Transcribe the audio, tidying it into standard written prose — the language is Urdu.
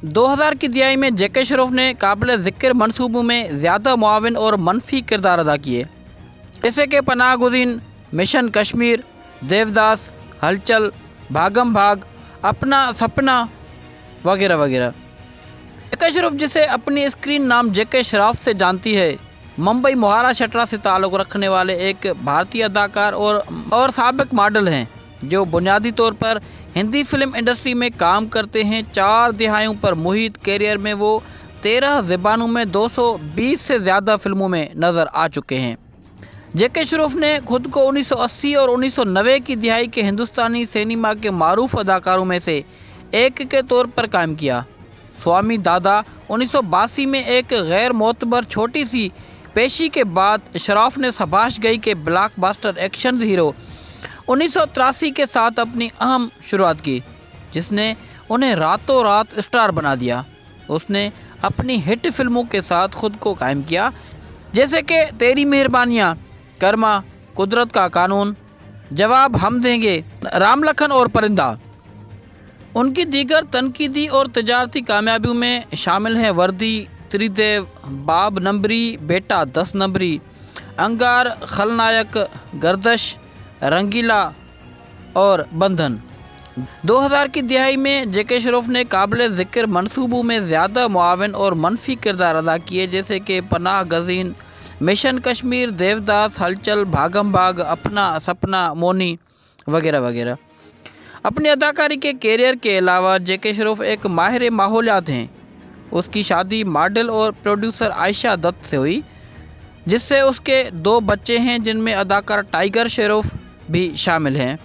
2000 کی دہائی میں جے کے شروف نے قابل ذکر منصوبوں میں زیادہ معاون اور منفی کردار ادا کیے، جیسے کہ پناہ گزین، مشن کشمیر، دیوداس، ہلچل، بھاگم بھاگ، اپنا سپنا وغیرہ وغیرہ۔ جے کے شروف، جسے اپنی اسکرین نام جے کے شراف سے جانتی ہے، ممبئی مہاراشٹر سے تعلق رکھنے والے ایک بھارتی اداکار اور سابق ماڈل ہیں جو بنیادی طور پر ہندی فلم انڈسٹری میں کام کرتے ہیں۔ 4 دہائیوں پر محیط کیریئر میں وہ 13 زبانوں میں 220 سے زیادہ فلموں میں نظر آ چکے ہیں۔ جے کے شروف نے خود کو 1980 اور 1990 کی دہائی کے ہندوستانی سینما کے معروف اداکاروں میں سے ایک کے طور پر قائم کیا۔ سوامی دادا 1982 میں ایک غیر معتبر چھوٹی سی پیشی کے بعد شراف نے سبھاش گئی کے بلاک باسٹر ایکشن ہیرو 1983 کے ساتھ اپنی اہم شروعات کی، جس نے انہیں راتوں رات اسٹار بنا دیا۔ اس نے اپنی ہٹ فلموں کے ساتھ خود کو قائم کیا، جیسے کہ تیری مہربانیاں، کرما، قدرت کا قانون، جواب ہم دیں گے، رام لکھن اور پرندہ۔ ان کی دیگر تنقیدی اور تجارتی کامیابیوں میں شامل ہیں وردی، تریدیو، باب نمبری، بیٹا 10 نمبری، انگار، خلنائک، گردش، رنگیلا اور بندھن۔ 2000 کی دہائی میں جے کے شروف نے قابل ذکر منصوبوں میں زیادہ معاون اور منفی کردار ادا کیے، جیسے کہ پناہ گزین، مشن کشمیر، دیوداس، ہلچل، بھاگم بھاگ، اپنا سپنا، مونی وغیرہ وغیرہ۔ اپنی اداکاری کے کیریئر کے علاوہ جے کے شروف ایک ماہر ماحولیات ہیں۔ اس کی شادی ماڈل اور پروڈیوسر عائشہ دت سے ہوئی، جس سے اس کے 2 بچے ہیں، جن میں اداکار ٹائیگر شروف بھی شامل ہیں۔